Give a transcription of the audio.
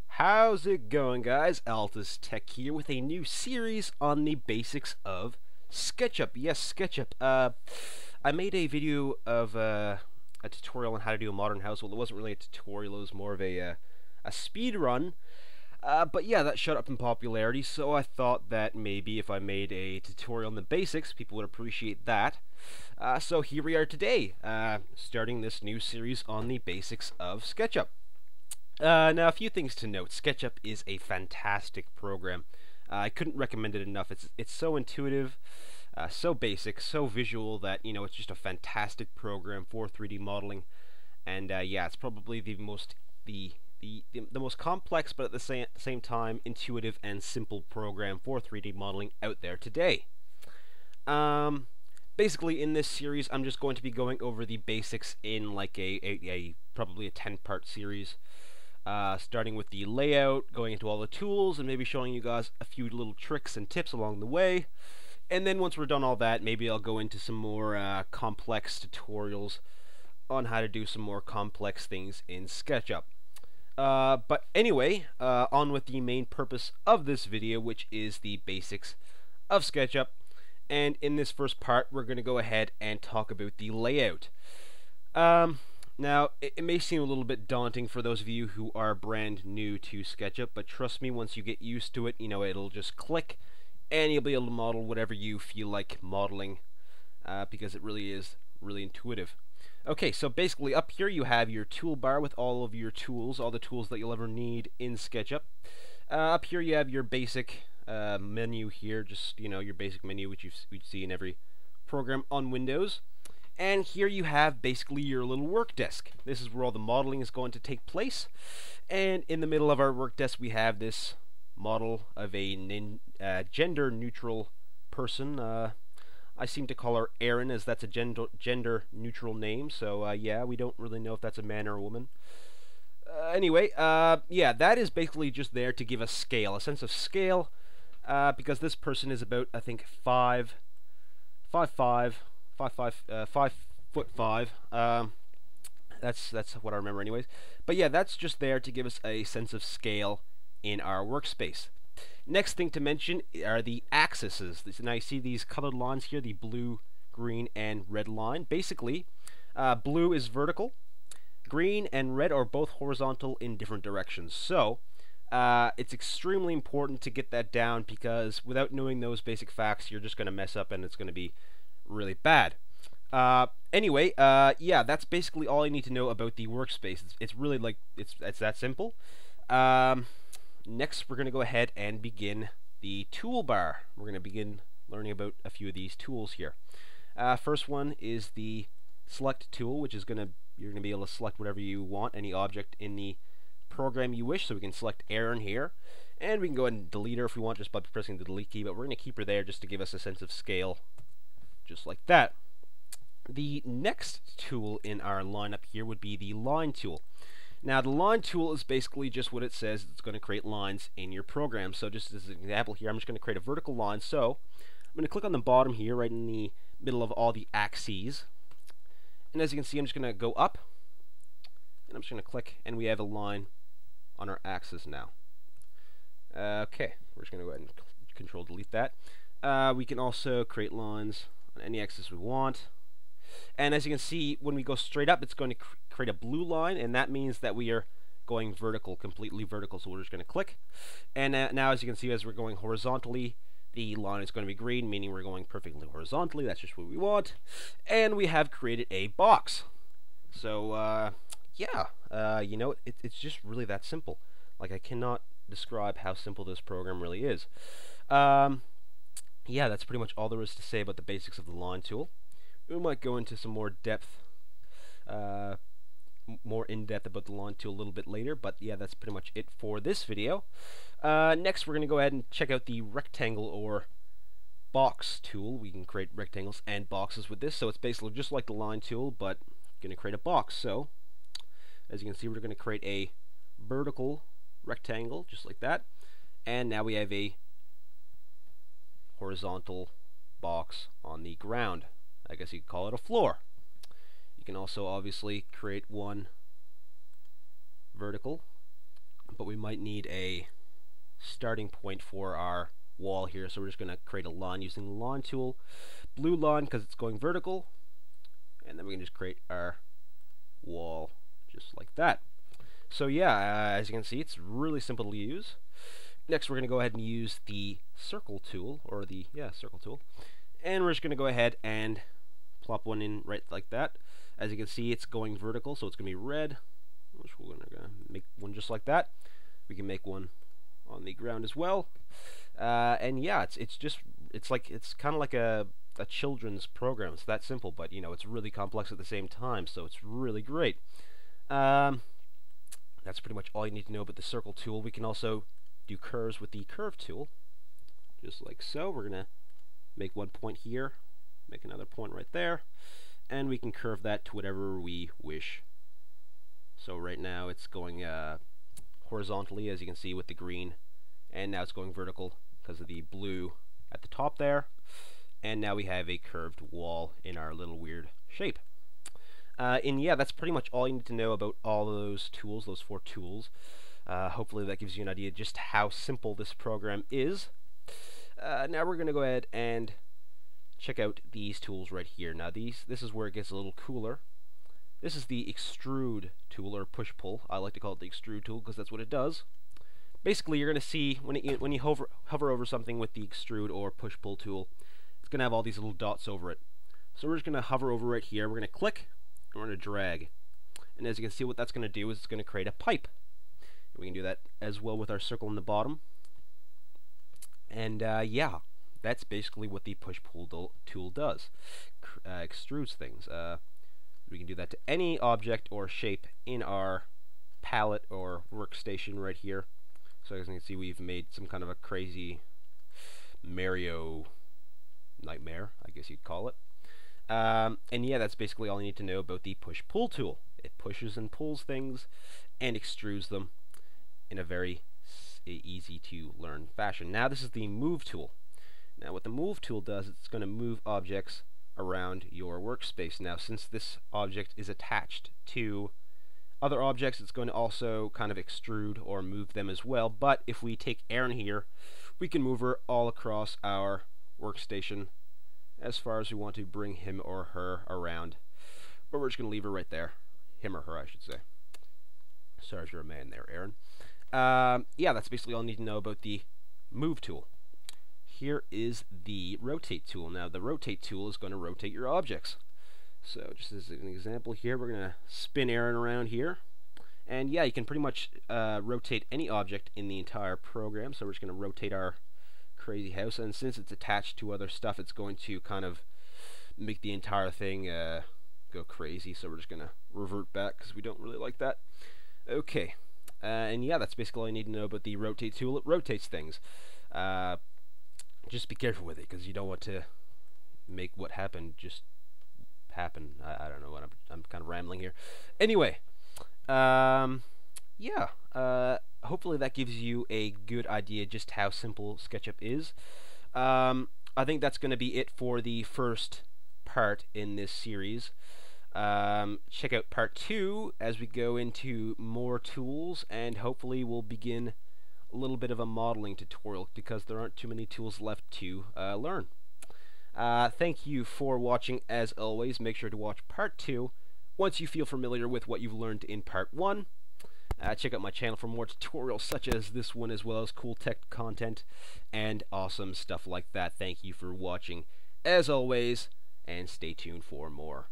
How's it going, guys? Altus Tech here with a new series on the basics of Sketchup. Yes, Sketchup. I made a video of a tutorial on how to do a modern house. Well, it wasn't really a tutorial, it was more of a speed run. But yeah, that shot up in popularity, so I thought that maybe if I made a tutorial on the basics, people would appreciate that. So here we are today, starting this new series on the basics of Sketchup. Now, a few things to note. Sketchup is a fantastic program. I couldn't recommend it enough. It's so intuitive, so basic, so visual that it's just a fantastic program for 3D modeling. And yeah, it's probably the most most complex, but at the same time intuitive and simple program for 3D modeling out there today. Basically, in this series, I'm just going to be going over the basics in like probably a 10-part series. Starting with the layout, going into all the tools, and maybe showing you guys a few little tricks and tips along the way. And then once we're done all that, maybe I'll go into some more complex tutorials on how to do some more complex things in SketchUp. But anyway, on with the main purpose of this video, which is the basics of SketchUp. And in this first part, we're going to go ahead and talk about the layout. Now, it may seem a little bit daunting for those of you who are brand new to SketchUp, but trust me, once you get used to it, it'll just click, and you'll be able to model whatever you feel like modeling, because it really is really intuitive. Okay, so basically up here you have your toolbar with all of your tools, all the tools that you'll ever need in SketchUp. Up here you have your basic menu here, just, your basic menu, which you'd see in every program on Windows. And here you have basically your little work desk. This is where all the modeling is going to take place. And in the middle of our work desk we have this model of a gender-neutral person. I seem to call her Erin, as that's a gender-neutral name. So yeah, we don't really know if that's a man or a woman. Anyway, yeah, that is basically just there to give us scale, a sense of scale, because this person is about, I think, 5'5". 5'5". That's what I remember anyways. But yeah, that's just there to give us a sense of scale in our workspace. Next thing to mention are the axes. Now you see these colored lines here, the blue, green, and red line. Basically, blue is vertical, green and red are both horizontal in different directions. So it's extremely important to get that down, because without knowing those basic facts, you're just going to mess up and it's going to be really bad. Anyway, yeah, that's basically all I need to know about the workspace. It's really like, it's that simple. Next, we're going to go ahead and begin the toolbar. We're going to begin learning about a few of these tools here. First one is the select tool, which is you're going to be able to select whatever you want, any object in the program you wish. So we can select Erin here, and we can go ahead and delete her if we want, just by pressing the delete key, but we're going to keep her there just to give us a sense of scale, just like that. The next tool in our lineup here would be the line tool. Now, the line tool is basically just what it says. It's going to create lines in your program. So just as an example here, I'm just going to create a vertical line. So I'm going to click on the bottom here, right in the middle of all the axes. And as you can see, I'm just going to go up, and I'm just going to click, and we have a line on our axis now. Okay, we're just going to go ahead and control delete that. We can also create lines on any axis we want. And as you can see, when we go straight up, it's going to create a blue line, and that means that we are going vertical, completely vertical. So we're just going to click. And now, as you can see, as we're going horizontally, the line is going to be green, meaning we're going perfectly horizontally. That's just what we want. And we have created a box. So, yeah, it's just really that simple. Like, I cannot describe how simple this program really is. Yeah, that's pretty much all there is to say about the basics of the line tool. We might go into some more depth, more in-depth about the line tool a little bit later, but yeah, that's pretty much it for this video. Next, we're going to go ahead and check out the rectangle or box tool. We can create rectangles and boxes with this, so it's basically just like the line tool, but going to create a box. So, as you can see, we're going to create a vertical rectangle, just like that, and now we have a horizontal box on the ground. I guess you could call it a floor. can also obviously create one vertical, but we might need a starting point for our wall here, so we're just going to create a line using the line tool. Blue line because it's going vertical, and then we can just create our wall just like that. So yeah, as you can see, it's really simple to use. Next, we're going to go ahead and use the circle tool, or the circle tool, and we're just going to go ahead and plop one in right like that. As you can see, it's going vertical, so it's going to be red, which we're going to make one just like that. We can make one on the ground as well, and yeah, it's kind of like a children's program. It's that simple, but you know, it's really complex at the same time, so it's really great. That's pretty much all you need to know about the circle tool. We can also do curves with the curve tool, just like so. We're gonna make one point here, make another point right there, and we can curve that to whatever we wish. So right now it's going horizontally, as you can see, with the green, and now it's going vertical because of the blue at the top there, and now we have a curved wall in our little weird shape. And yeah, that's pretty much all you need to know about all of those tools, those 4 tools. Hopefully that gives you an idea just how simple this program is. Now we're going to go ahead and check out these tools right here. Now this is where it gets a little cooler. This is the extrude tool, or push-pull. I like to call it the extrude tool because that's what it does. Basically, you're going to see when you hover over something with the extrude or push-pull tool, it's going to have all these little dots over it. So we're just going to hover over right here. We're going to click, and we're going to drag. And as you can see, what that's going to do is it's going to create a pipe. We can do that as well with our circle in the bottom. And yeah, that's basically what the push-pull tool does. Extrudes things. We can do that to any object or shape in our palette or workstation right here. So as you can see, we've made some kind of a crazy Mario nightmare, I guess you'd call it. And yeah, that's basically all you need to know about the push-pull tool. It pushes and pulls things and extrudes them in a very easy to learn fashion. Now this is the move tool. Now what the move tool does, it's going to move objects around your workspace. Now since this object is attached to other objects, it's going to also kind of extrude or move them as well. But if we take Aaron here, we can move her all across our workstation as far as we want to bring him or her around. But we're just going to leave her right there. Him or her, I should say. Sorry if you're a man there, Aaron. Yeah, that's basically all you need to know about the move tool. Here is the rotate tool. Now the rotate tool is going to rotate your objects. So just as an example here, we're going to spin Aaron around here. And yeah, you can pretty much rotate any object in the entire program. So we're just going to rotate our crazy house. And since it's attached to other stuff, it's going to kind of make the entire thing go crazy. So we're just going to revert back because we don't really like that. Okay. And yeah, that's basically all you need to know about the rotate tool. It rotates things. Just be careful with it because you don't want to make what happened just happen. I don't know what I'm kind of rambling here. Anyway, yeah. Hopefully that gives you a good idea just how simple SketchUp is. I think that's going to be it for the first part in this series. Check out part 2 as we go into more tools, and hopefully we'll begin a little bit of a modeling tutorial because there aren't too many tools left to learn. Thank you for watching. As always, make sure to watch part 2 once you feel familiar with what you've learned in part 1. Check out my channel for more tutorials such as this one, as well as cool tech content and awesome stuff like that. Thank you for watching as always, and stay tuned for more.